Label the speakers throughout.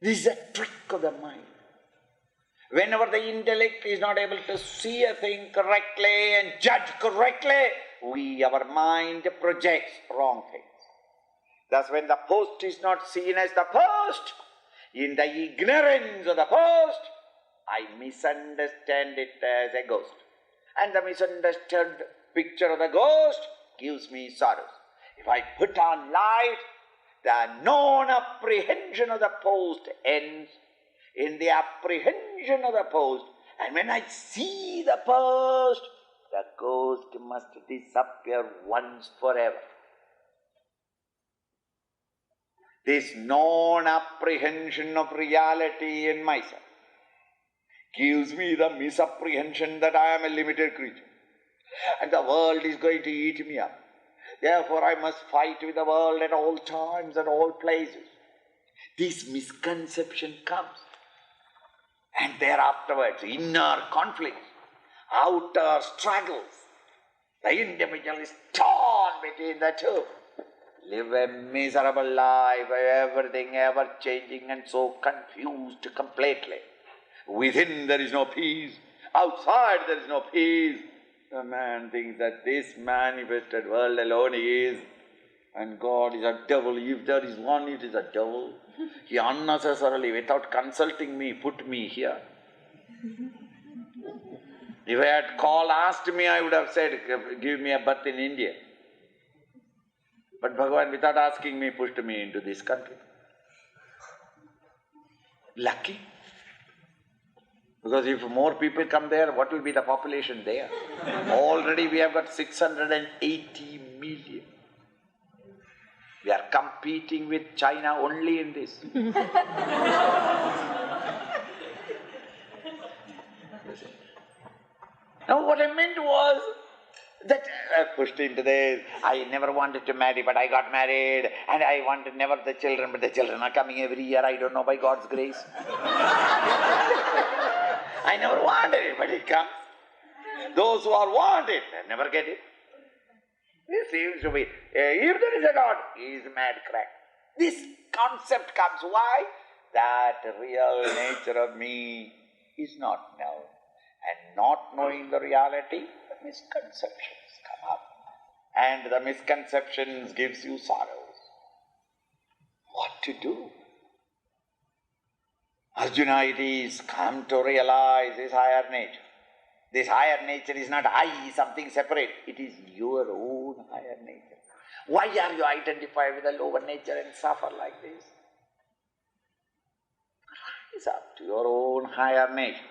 Speaker 1: This is a trick of the mind. Whenever the intellect is not able to see a thing correctly and judge correctly, our mind projects wrong things. Thus when the post is not seen as the post, in the ignorance of the post, I misunderstand it as a ghost. And the misunderstood picture of the ghost gives me sorrows. If I put on light, the known apprehension of the post ends in the apprehension of the post. And when I see the post, the ghost must disappear once forever. This known apprehension of reality in myself gives me the misapprehension that I am a limited creature and the world is going to eat me up. Therefore I must fight with the world at all times and all places. This misconception comes. And thereafterwards, inner conflicts, outer struggles. The individual is torn between the two. Live a miserable life, everything ever changing and so confused completely. Within there is no peace, outside there is no peace. The man thinks that this manifested world alone is, and God is a devil. If there is one, it is a devil. He unnecessarily, without consulting me, put me here. If I had asked me, I would have said, give me a birth in India. But Bhagavan, without asking me, pushed me into this country. Lucky. Because if more people come there, what will be the population there? Already we have got 680 million. We are competing with China only in this. Now what I meant was that I pushed into this. I never wanted to marry, but I got married. And I wanted never the children, but the children are coming every year. I don't know, by God's grace. I never wanted it, but it comes. Those who are wanted, they never get it. This seems to be, if there is a God, he is mad crack. This concept comes. Why? That real nature of me is not known. And not knowing the reality, the misconceptions come up. And the misconceptions gives you sorrows. What to do? Arjuna, it is come to realize his higher nature. This higher nature is not I, something separate. It is your own higher nature. Why are you identified with the lower nature and suffer like this? Rise up to your own higher nature.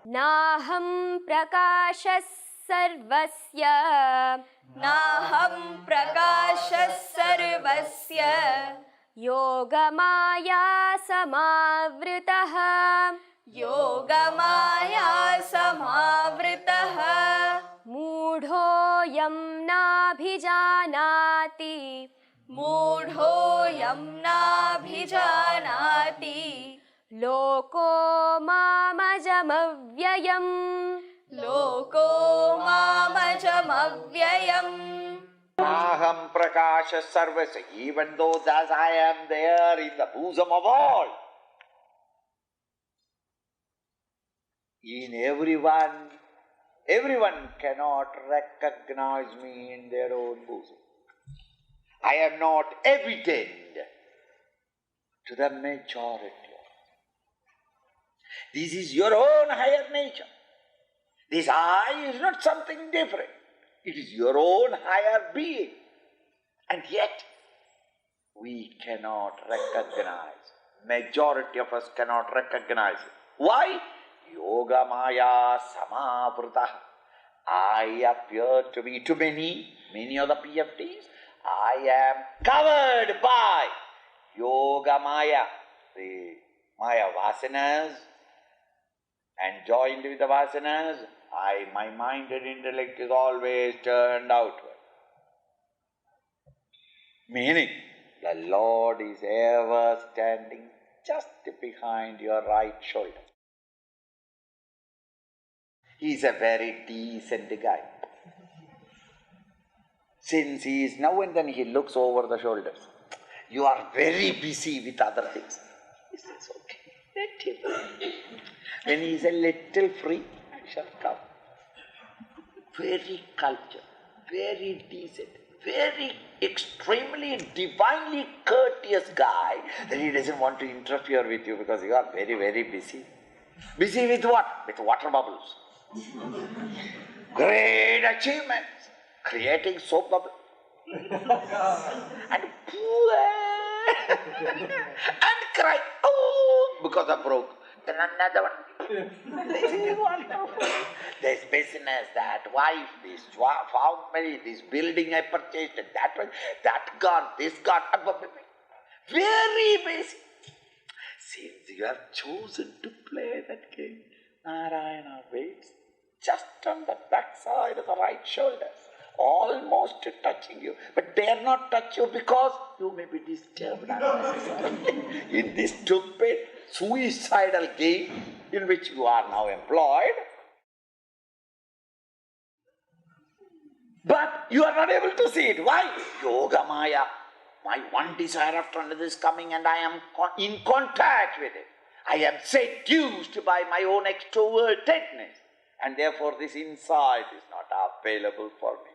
Speaker 2: Naham prakashas sarvasya.
Speaker 3: Naham prakashas sarvasya.
Speaker 2: Yogamaya samavritah.
Speaker 3: Yogamaya samavritah.
Speaker 2: Mudhoyam nabhijanati.
Speaker 3: Mudhoyam nabhijanati.
Speaker 2: Loko mamajamavyayam.
Speaker 3: Loko mamajamavyayam.
Speaker 1: Aham prakasha sarvasya. Even though thus I am there in the bosom of all, in everyone cannot recognize me in their own bosom. I am not evident to the majority. This is your own higher nature. This I is not something different. It is your own higher being. And yet, we cannot recognize. Majority of us cannot recognize it. Why? Yoga Maya Samavrita. I appear to be to many of the PFTs. I am covered by Yoga Maya, the Maya Vasanas, and joined with the Vasanas, my mind and intellect is always turned outward. Meaning, the Lord is ever standing just behind your right shoulder. He is a very decent guy. Since he is now and then he looks over the shoulders. You are very busy with other things. He says, okay, let him. When he is a little free, I shall come. Very cultured, very decent, very extremely divinely courteous guy, that he doesn't want to interfere with you because you are very, very busy. Busy with what? With water bubbles. Great achievements. Creating soap bubble. And and cry, oh, because I broke. Then another one. This is wonderful. This business, that wife, this family, this building I purchased, that gone, this gone. Very busy. Since you have chosen to play that game, Narayana waits just on the backside of the right shoulders, almost touching you. But dare not touch you because you may be disturbed unnecessarily in this stupid, suicidal game in which you are now employed. But you are not able to see it. Why? Yoga Maya. My one desire after another is coming and I am in contact with it. I am seduced by my own extrovertedness. And therefore this insight is not available for me.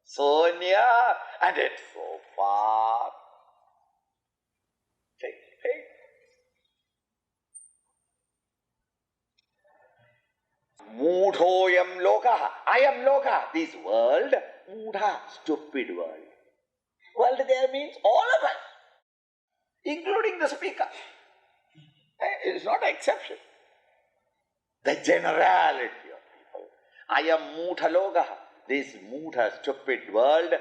Speaker 1: So near and yet so far. Take. Mudhoyam loka. I am loka. This world, mudha, stupid world. World there means all of us, including the speaker. It is not an exception. The generality of people. I am mudha loka. This mudha, stupid world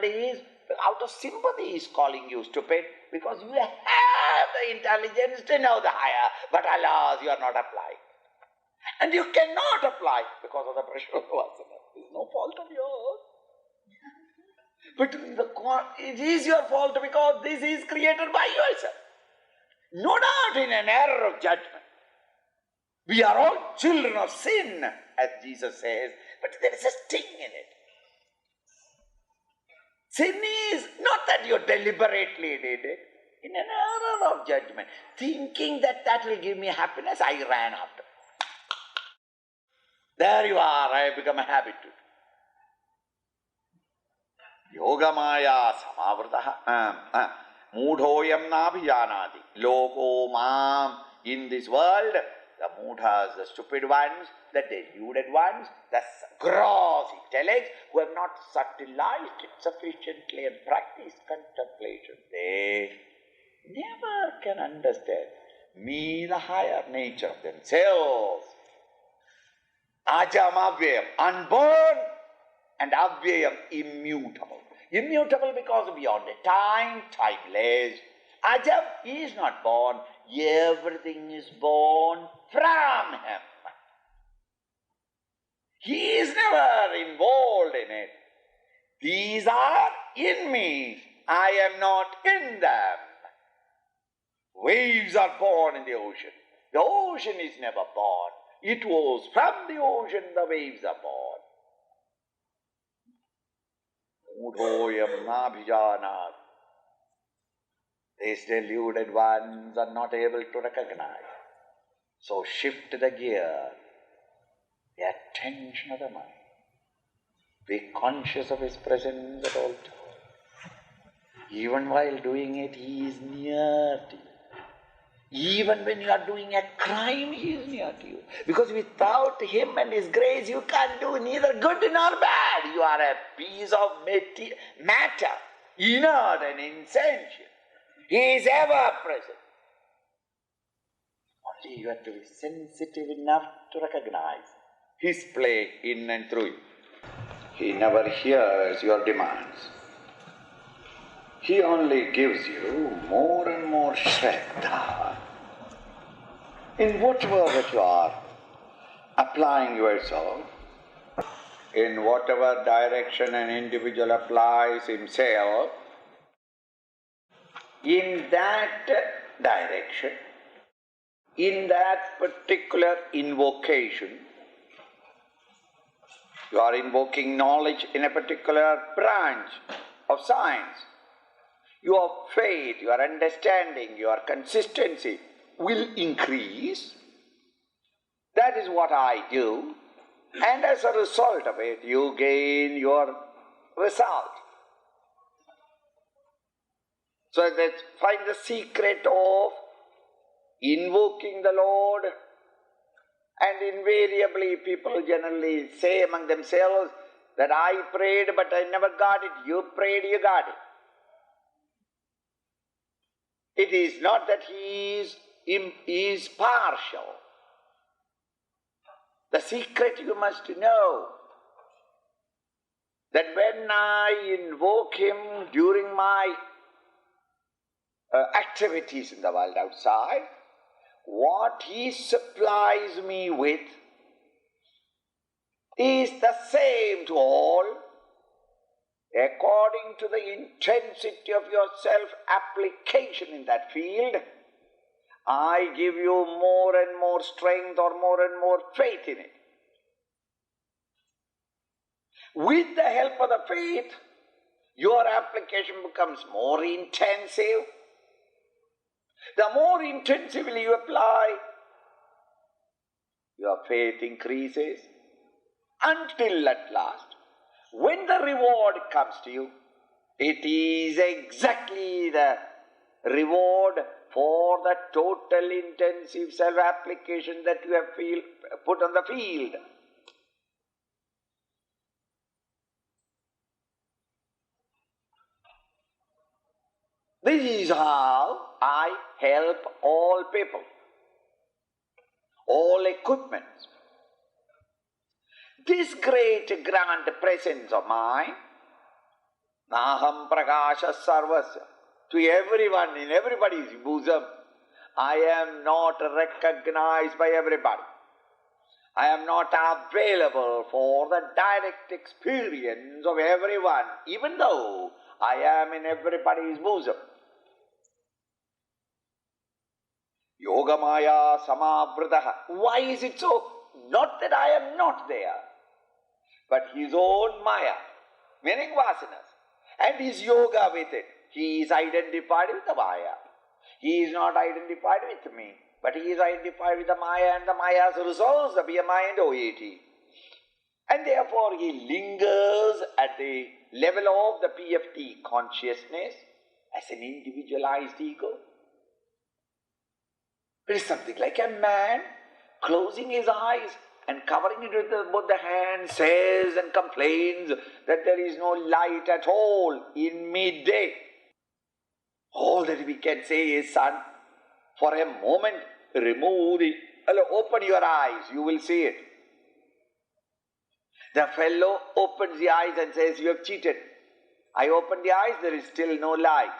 Speaker 1: is, out of sympathy is calling you stupid because you have the intelligence to know the higher, but alas, you are not applying. And you cannot apply because of the pressure of vasana. It is no fault of yours. But it is your fault because this is created by yourself. No doubt in an error of judgment. We are all children of sin, as Jesus says, but there is a sting in it. Sin is not that you deliberately did it. In an error of judgment, thinking that will give me happiness, I ran after. There you are, I have become a habit to it. Yoga Maya Samavritaha. Mudhoyam nabhijanati. Loko mam. In this world, the mudhas, the stupid ones, the deluded ones, the gross intellects who have not subtilized it sufficiently and practiced contemplation, they never can understand me, the higher nature of themselves. Ajam avyayam, unborn, and avyayam, immutable. Immutable because beyond a time, timeless. Ajam is not born, everything is born from him. He is never involved in it. These are in me, I am not in them. Waves are born in the ocean. The ocean is never born. It was from the ocean the waves are born. Mudhoyam nabhijanat. These deluded ones are not able to recognize. So shift the gear, the attention of the mind. Be conscious of his presence at all times. Even while doing it, He is near to you. Even when you are doing a crime, He is near to you. Because without Him and His grace, you can't do neither good nor bad. You are a piece of matter, inert and insentient. He is ever present. Only you have to be sensitive enough to recognize His play in and through you. He never hears your demands. He only gives you more and more shraddha in whatever that you are applying yourself, in whatever direction an individual applies himself, in that direction, in that particular invocation. You are invoking knowledge in a particular branch of science. Your faith, your understanding, your consistency will increase. That is what I do. And as a result of it, you gain your result. So that find the secret of invoking the Lord. And invariably people generally say among themselves that I prayed but I never got it. You prayed, you got it. It is not that he is partial. The secret you must know, that when I invoke him during my activities in the world outside, what he supplies me with is the same to all, according to the intensity of your self-application in that field. I give you more and more strength or more and more faith in it. With the help of the faith, your application becomes more intensive. The more intensively you apply, your faith increases until at last, when the reward comes to you, it is exactly the reward for the total intensive self-application that you have put on the field. This is how I help all people, all equipments. This great grand presence of mine, Naham Prakasha Sarvasya, to everyone, in everybody's bosom, I am not recognized by everybody. I am not available for the direct experience of everyone, even though I am in everybody's bosom. Yogamaya Samavritaha. Why is it so? Not that I am not there, but his own Maya, meaning vasanas, and his yoga with it. He is identified with the Maya. He is not identified with me, but he is identified with the Maya, and the Maya's results, the BMI and OAT. And therefore he lingers at the level of the PFT consciousness as an individualized ego. It is something like a man closing his eyes and covering it with both the hands, says and complains that there is no light at all in midday. All that we can say is, son, for a moment open your eyes, you will see it. The fellow opens the eyes and says, you have cheated. I open the eyes, there is still no light,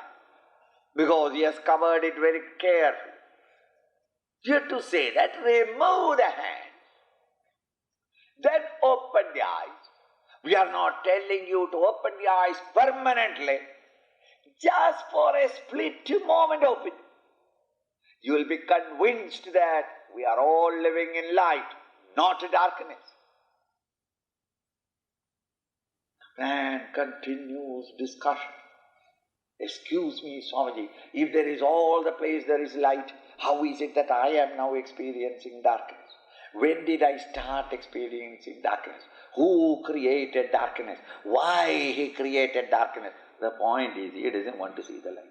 Speaker 1: because he has covered it very carefully. You have to say that, remove the hands, then open the eyes. We are not telling you to open the eyes permanently, just for a split moment open. You will be convinced that we are all living in light, not darkness. Man continues discussion. Excuse me, Swamiji, if there is all the place there is light, how is it that I am now experiencing darkness? When did I start experiencing darkness? Who created darkness? Why he created darkness? The point is, he doesn't want to see the light.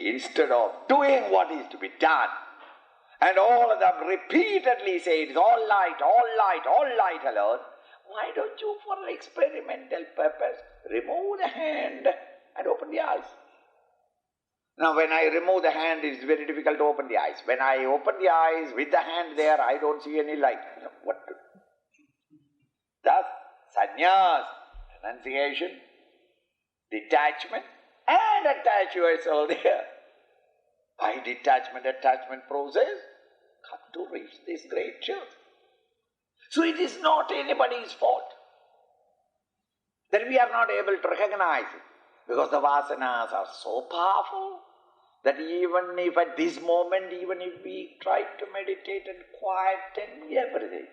Speaker 1: Instead of doing what is to be done, and all of them repeatedly say it's all light, all light, all light alone, why don't you, for experimental purpose, remove the hand and open the eyes? Now when I remove the hand, it's very difficult to open the eyes. When I open the eyes with the hand there, I don't see any light. What to do? Thus, sannyas, renunciation, detachment, and attach yourself there. By detachment, attachment process, come to reach this great truth. So it is not anybody's fault that we are not able to recognize it, because the vasanas are so powerful that even if at this moment, even if we try to meditate and quieten everything,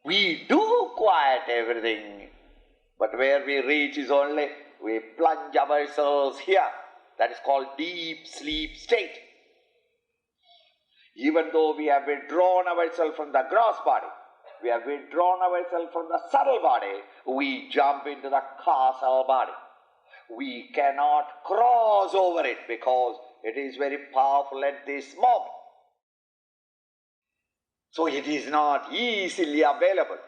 Speaker 1: we do quiet everything, but where we reach is only we plunge ourselves here. That is called deep sleep state. Even though we have withdrawn ourselves from the gross body, we have withdrawn ourselves from the subtle body, we jump into the causal body. We cannot cross over it because it is very powerful at this moment. So it is not easily available,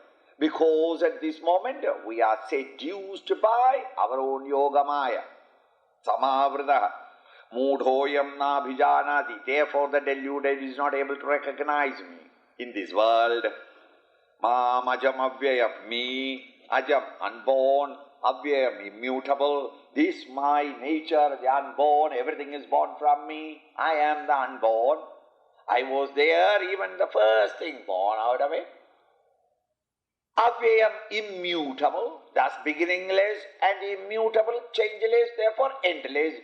Speaker 1: because at this moment we are seduced by our own yoga maya. Samavritaha. Mudhoyam na Vijñānati. Therefore the deluded is not able to recognize me in this world. Mam ajam avyayam. Me, ajam, unborn, avyayam, immutable. This my nature, the unborn, everything is born from me. I am the unborn. I was there, even the first thing born out of it. Avyayam, immutable, thus beginningless and immutable, changeless, therefore endless.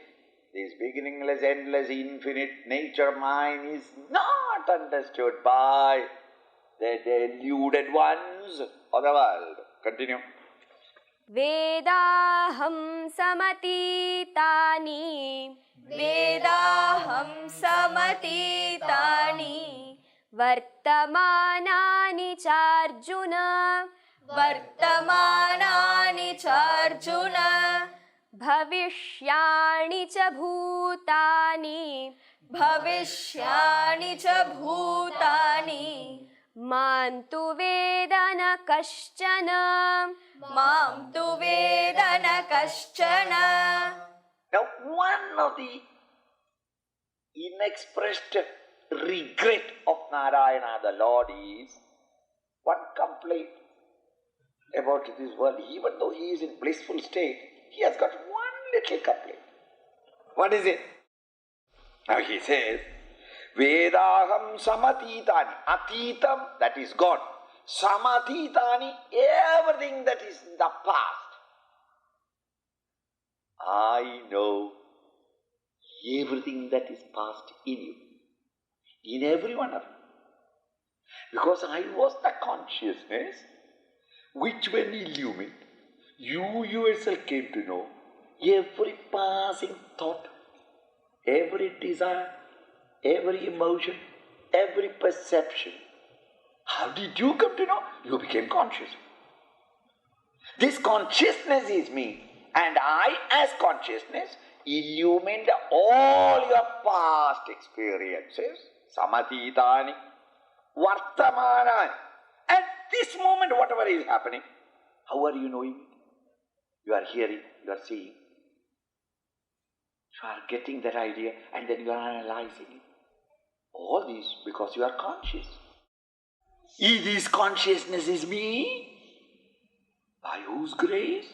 Speaker 1: This beginningless, endless, infinite nature mine is not understood by the deluded ones of the world. Continue.
Speaker 2: Vedaham samatitani
Speaker 3: Vedaham samatitani
Speaker 2: Vartamanani charjuna
Speaker 3: Vartamanani charjuna
Speaker 2: Bhavishyani cha bhutani
Speaker 3: Bhavishyani cha bhutani
Speaker 2: Mantu vedana kaschana
Speaker 3: Mam tu vedana kaschana.
Speaker 1: Now one of the inexpressed regret of Narayana, the Lord, is one complaint about this world. Even though he is in blissful state, he has got one little complaint. What is it? Now he says, Vedaham samatitani. Atitam, that is God. Samatitani, everything that is in the past. I know everything that is past in you, in every one of you. Because I was the consciousness which, when illumined, you yourself came to know every passing thought, every desire, every emotion, every perception. How did you come to know? You became conscious. This consciousness is me, and I, as consciousness, illumined all your past experiences, samatitani, vartamanani. At this moment, whatever is happening, how are you knowing it? You are hearing, you are seeing. You are getting that idea, and then you are analyzing it. All this because you are conscious. Is this consciousness is me? By whose grace?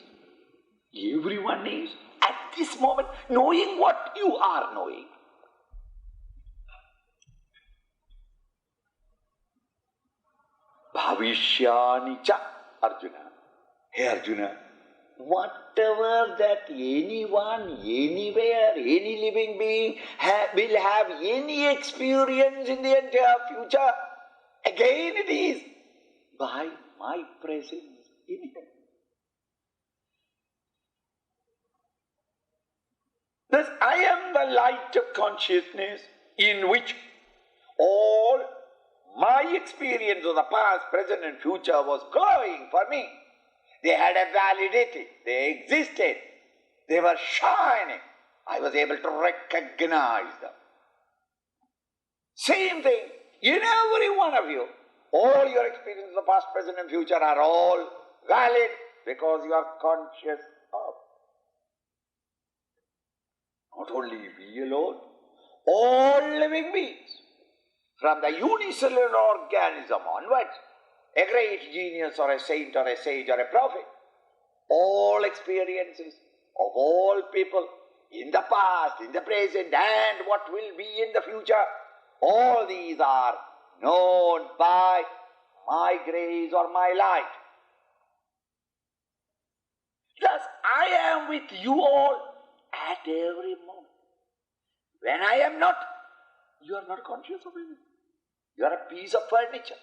Speaker 1: Everyone is at this moment knowing what you are knowing. Bhavishyani cha Arjuna. Hey Arjuna, whatever that anyone, anywhere, any living being will have any experience in the entire future, again it is by my presence in him. Thus I am the light of consciousness in which all my experience of the past, present and future was glowing for me. They had a validity. They existed. They were shining. I was able to recognize them. Same thing in every one of you. All your experiences of past, present and future are all valid because you are conscious of. Not only we alone, all living beings. From the unicellular organism onwards, a great genius or a saint or a sage or a prophet, all experiences of all people in the past, in the present and what will be in the future, all these are known by my grace or my light. Thus, I am with you all at every moment. When I am not, you are not conscious of anything. You are a piece of furniture.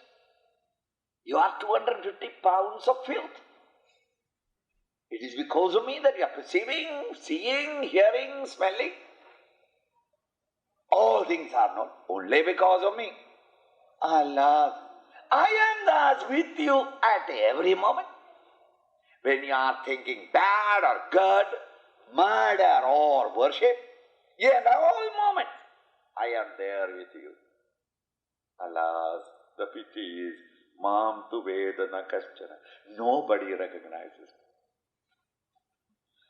Speaker 1: You are 250 pounds of filth. It is because of me that you are perceiving, seeing, hearing, smelling. All things are not only because of me. Alas, I am thus with you at every moment. When you are thinking bad or good, murder or worship, yet all moments I am there with you. Alas, the pity is, Mam tu vedana kaschana. Nobody recognizes.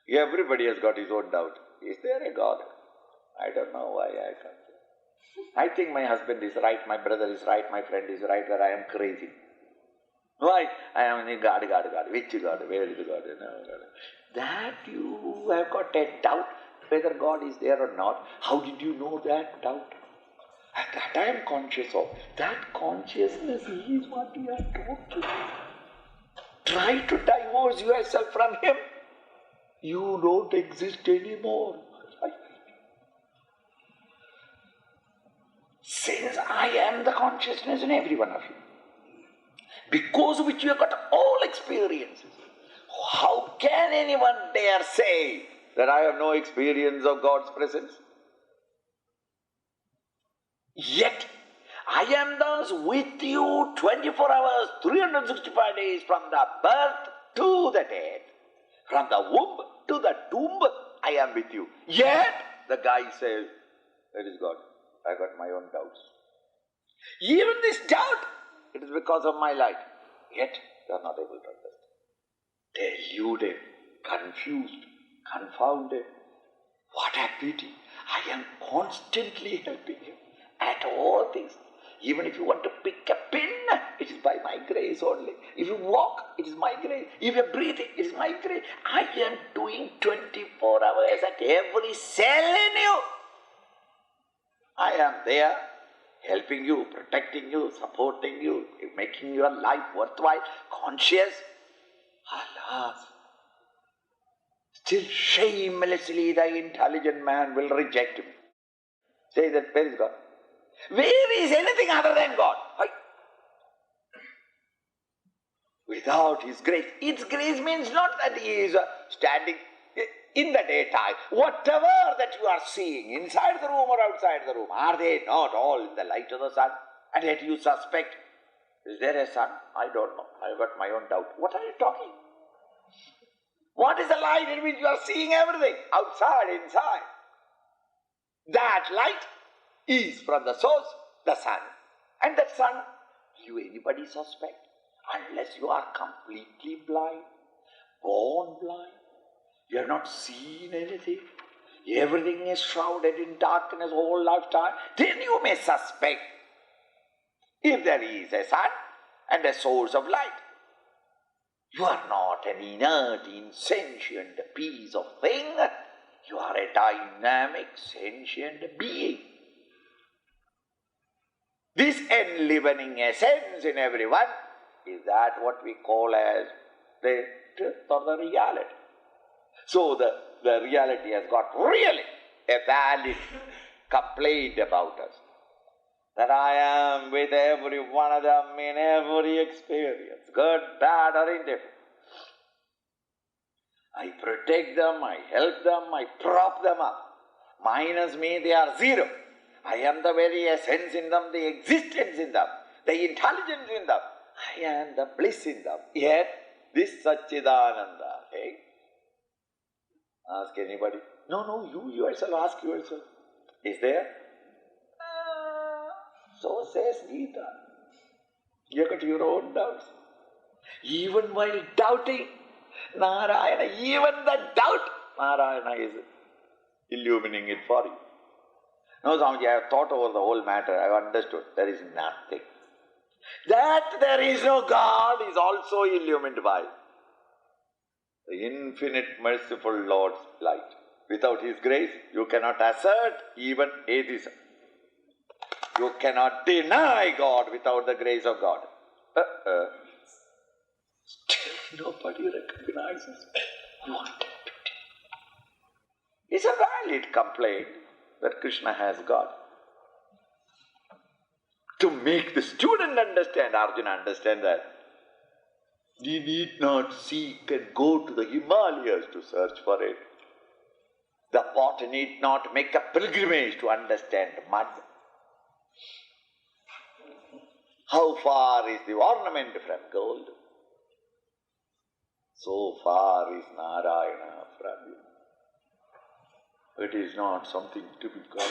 Speaker 1: Everybody has got his own doubt. Is there a God? I don't know why I can't say. I think my husband is right, my brother is right, my friend is right, that I am crazy. Why? I am in God. Which God? Where is the God? No, God. That you have got a doubt whether God is there or not. How did you know that doubt? That I am conscious of. That consciousness is what we are talking. Try to divorce yourself from Him. You don't exist anymore. Since I am the consciousness in every one of you, because of which you have got all experiences, how can anyone dare say that I have no experience of God's presence? Yet, I am thus with you 24 hours, 365 days from the birth to the death. From the womb to the tomb, I am with you. Yet, the guy says, where is God? I got my own doubts. Even this doubt, it is because of my light. Yet, they are not able to understand. Deluded, confused, confounded. What a pity. I am constantly helping you at all things. Even if you want to pick a pin, it is by my grace only. If you walk, it is my grace. If you are breathing, it is my grace. I am doing 24 hours at every cell in you. I am there, helping you, protecting you, supporting you, making your life worthwhile, conscious. Alas, still shamelessly the intelligent man will reject me. Say that, where is God? Where is anything other than God? Without His grace. His grace means not that He is standing in the daytime. Whatever that you are seeing, inside the room or outside the room, are they not all in the light of the sun? And yet you suspect, is there a sun? I don't know. I have got my own doubt. What are you talking? What is the light in which you are seeing everything? Outside, inside. That light is from the source, the sun. And that sun, do anybody suspect? Unless you are completely blind, born blind, you have not seen anything, everything is shrouded in darkness all lifetime, then you may suspect if there is a sun and a source of light. You are not an inert, insentient piece of thing. You are a dynamic, sentient being. This enlivening essence in everyone, is that what we call as the truth or the reality? So the reality has got really a valid complaint about us. That I am with every one of them in every experience, good, bad or indifferent. I protect them, I help them, I prop them up. Minus me, they are zero. I am the very essence in them, the existence in them, the intelligence in them. I am the bliss in them. Yet, This Satchidananda, hey? Ask anybody. No, you yourself, ask yourself. Is there? So says Gita. You got your own doubts. Even while doubting Narayana, even the doubt, Narayana is illuminating it for you. No, Swamiji, I have thought over the whole matter. I have understood. There is nothing. That there is no God is also illumined by the infinite merciful Lord's light. Without His grace, you cannot assert even atheism. You cannot deny God without the grace of God. Still nobody recognizes what to do. It's a valid complaint that Krishna has God. To make the student understand, Arjuna understand that he need not seek and go to the Himalayas to search for it. The potter need not make a pilgrimage to understand mud. How far is the ornament from gold? So far is Narayana from you. It is not something typical,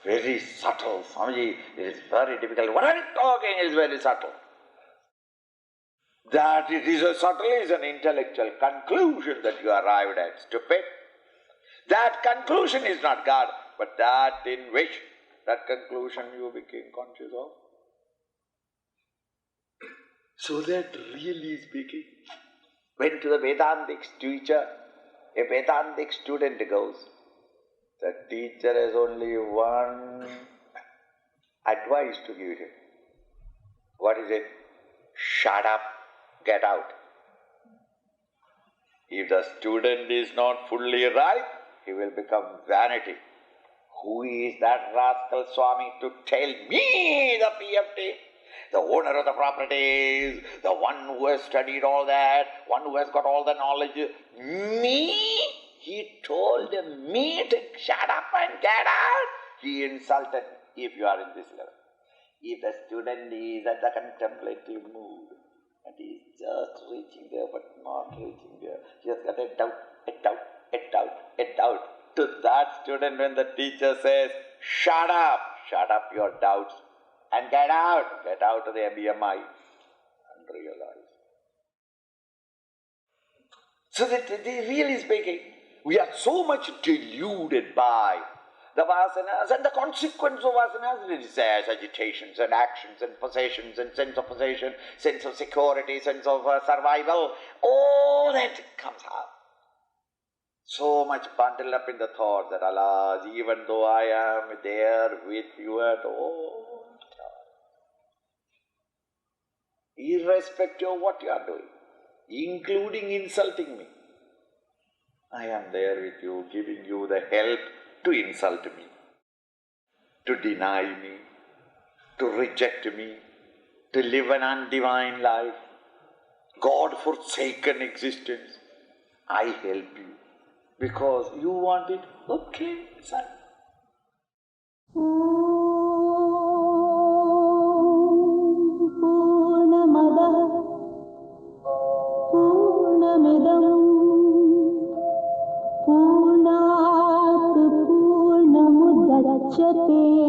Speaker 1: very subtle. Swamiji, it is very difficult. What I am talking is very subtle. That it is a subtle is an intellectual conclusion that you arrived at, stupid. That conclusion is not God, but that in which that conclusion you became conscious of. So that really speaking, when to the Vedantic teacher, a Vedantic student goes, the teacher has only one advice to give him. What is it? Shut up, get out. If the student is not fully right, he will become vanity. Who is that rascal Swami to tell me the PFT? The owner of the properties, the one who has studied all that, one who has got all the knowledge. Me? He told me to shut up and get out. He insulted me, if you are in this level. If the student is at the contemplative mood, and he is just reaching there but not reaching there, he has got a doubt. To that student, when the teacher says, shut up your doubts and get out of the BMI and realize. So that really speaking, we are so much deluded by the vasanas and the consequence of vasanas, desires, agitations and actions and possessions and sense of possession, sense of security, sense of survival, all that comes out. So much bundled up in the thought that, alas, even though I am there with you at all times, irrespective of what you are doing, including insulting me, I am there with you, giving you the help to insult me, to deny me, to reject me, to live an undivine life, God-forsaken existence. I help you. Because you want it, okay, son.
Speaker 4: Purnamada Purnamidam Purnat Purnamudachyate